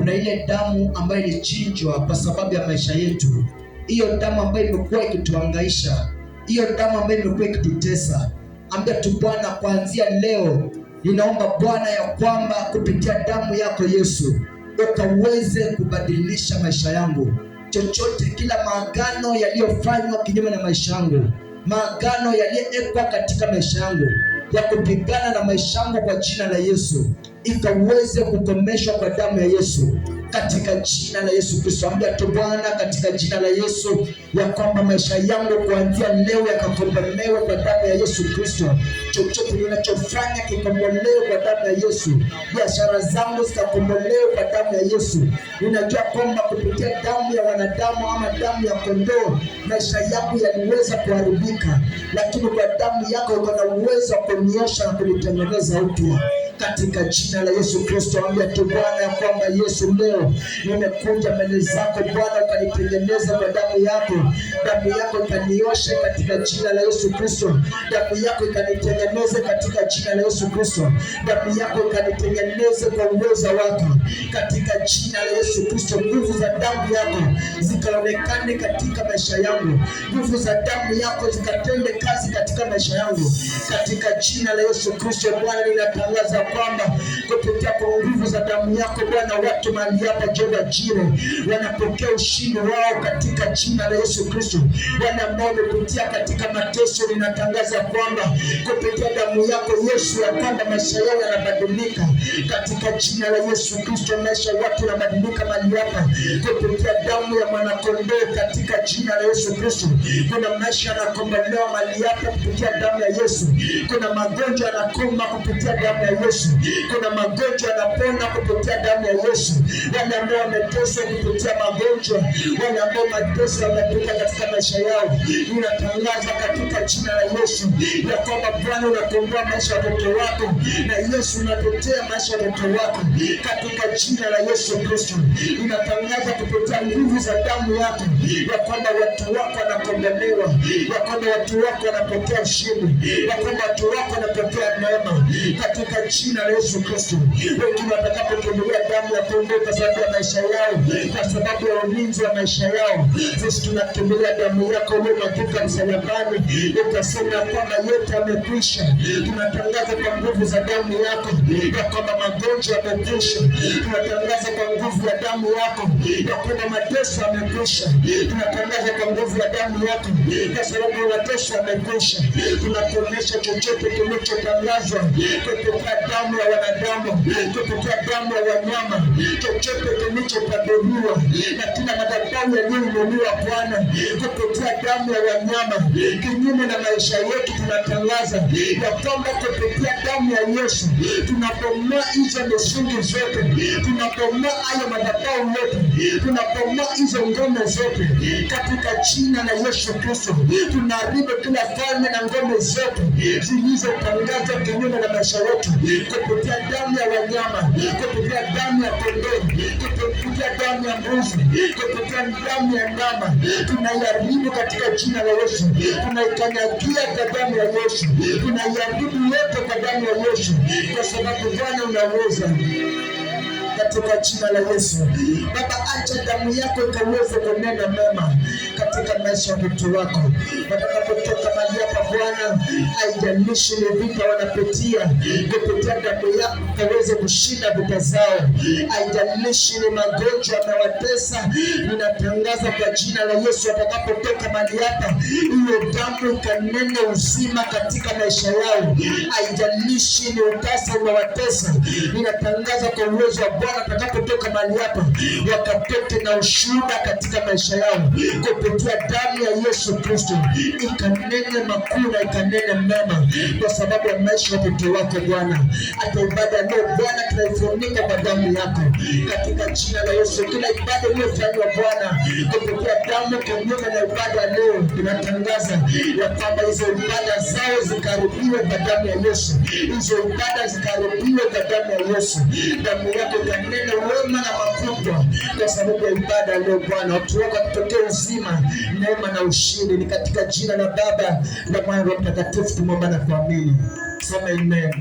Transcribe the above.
kuna ile damu ambayo ilichinjwa kwa sababu ya maisha yetu, hiyo damu ambayo imekuwa ikituhangaisha, hiyo damu ambayo imekuwa ikitutesa. Ambia tu Bwana, kuanzia leo ninaomba Bwana ya kwamba kupitia damu yako Yesu ukaweze kubadilisha maisha yangu. Chochote, kila maagano yaliyofanywa kinyume na maisha yangu, maagano yaliyowekwa katika maisha yangu ya kupigana na maisha yangu, kwa jina la Yesu ikaweze kukomeshwa kwa damu ya Yesu, katika jina la Yesu Kristo. Ambia tu Bwana, katika jina la Yesu ya kwamba maisha yangu kuanzia leo yakakombolewe kwa damu ya Yesu Kristo. Chochote ninachofanya kikombolewe kwa damu ya Yesu. Biashara zangu zikakombolewe kwa damu ya Yesu. Ninajua kwamba kupitia damu ya wanadamu ama damu ya kondoo maisha yangu yaliweza kuharibika, lakini kwa damu yako uko na uwezo wa kuniosha na kunitengeneza upya, katika jina la Yesu Kristo. Ambia tu Bwana ya kwamba Yesu, leo nimekuja mbele zako Bwana, ukanitengeneza kwa damu yako. Damu yako ikanioshe katika jina la Yesu Kristo. Damu yako ikanitengeneze katika jina la Yesu Kristo. Damu yako ikanitengeneze kwa uwezo wako katika jina la Yesu Kristo. Nguvu za damu yako zikaonekane katika maisha yangu. Nguvu za damu yako zikatende kazi katika maisha yangu katika jina la Yesu Kristo. Bwana, ninatangaza kwamba kupitia kwa nguvu za damu yako Bwana, watu mahali hapa Jehova Jire wanapokea ushindi wao katika jina la Yesu Kristo. Wale ambao wamepitia katika mateso, ninatangaza kwamba kupitia damu yako Yesu ya kwamba maisha yao yanabadilika katika jina la Yesu Kristo. Maisha watu yanabadilika mahali hapa kupitia damu ya mwanakondoo katika jina la Yesu Kristo. Kuna maisha yanakombolewa mahali hapa kupitia damu ya Yesu. Kuna magonjwa yanakoma kupitia damu ya Yesu. Kuna magonjwa yanapona kupitia damu ya Yesu. Wale ambao wameteswa kupitia magonjwa, wale ambao mateso yamepita katika maisha yao, ninatangaza katika jina la Yesu ya kwamba Bwana unakomboa maisha ya watoto wako, na Yesu unatetea maisha ya watoto wako katika jina la Yesu Kristo. Ninatangaza kupitia nguvu za damu yako ya kwamba watu wako wanakombolewa, ya kwamba watu wako wanapokea ushindi, ya kwamba watu wako wanapokea neema katika jina la Yesu Kristo. Wengine watakapokimbilia damu ya kondoo kwa sababu ya maisha yao, kwa sababu ya ulinzi wa maisha yao, sisi tunakimbilia damu yako uliyomwagika msalabani, ukasema kwamba yote yamekwisha. Tunatangaza kwa nguvu za damu yako ya kwamba magonjwa yamekwisha. Tunatangaza kwa nguvu ya damu yako ya kwamba mateso yamekwisha. Tunatangaza kwa nguvu ya damu yako kwa sababu ya mateso yamekwisha. Tunakomesha chochote kilichotangazwa kupitia damu ya wanadamu, kupitia damu ya wanyama, chochote kilichotabiriwa na kila madhabahu yaliyoinuliwa Bwana kupitia damu ya wanyama kinyume na maisha yetu. Tunatangaza ya kwamba kupitia damu ya Yesu tunapomoa hizo misingi zote, tunapomoa hayo madhabahu yote, tunapomoa hizo ngome zote katika jina la Yesu Kristo. Tunaharibu kila falme na ngome zote zilizotangazwa kinyume na maisha yetu kupitia damu ya wanyama, kupitia damu ya kondoo, kupitia damu ya mbuzi, kupitia damu ya ndama. Tunaiharibu katika jina la Yesu. Tunaikanyagia kwa damu ya Yesu. Tunaiharibu yote kwa damu ya Yesu, kwa sababu Bwana unaweza katika jina la Yesu. Baba, acha damu yako ikaweze kunena mema katika maisha ya watoto wako watakapotoka mahali hapa Bwana. Haijalishi ni vita wanapitia, kupitia damu yako ikaweze kushinda vita zao. Haijalishi ni magonjwa yanawatesa, ninatangaza kwa jina la Yesu watakapotoka mahali hapa, hiyo damu ikanene uzima katika maisha yao. Haijalishi ni utasa unawatesa, ninatangaza kwa uwezo wa Bwana watakapotoka mahali hapa wakatoke na ushuhuda katika maisha yao kupitia damu ya Yesu Kristo. Ikanene makuu na ikanene mema kwa sababu ya maisha ya watoto wako Bwana. Hata ibada leo Bwana tunaifunika kwa damu yako katika jina la Yesu. Kila ibada iliyofanywa Bwana kupitia damu kinyume na ibada leo, tunatangaza ya kwamba hizo ibada zao zikaribiwe kwa damu ya Yesu. Hizo ibada zikaribiwe kwa damu ya Yesu. Damu yako ikanene wema na makubwa kwa sababu ya ibada leo Bwana. Watu wako watokee uzima, neema na ushindi. Ni katika jina la Baba na Mwana na Roho Mtakatifu tumeomba na kuamini. Sema amen.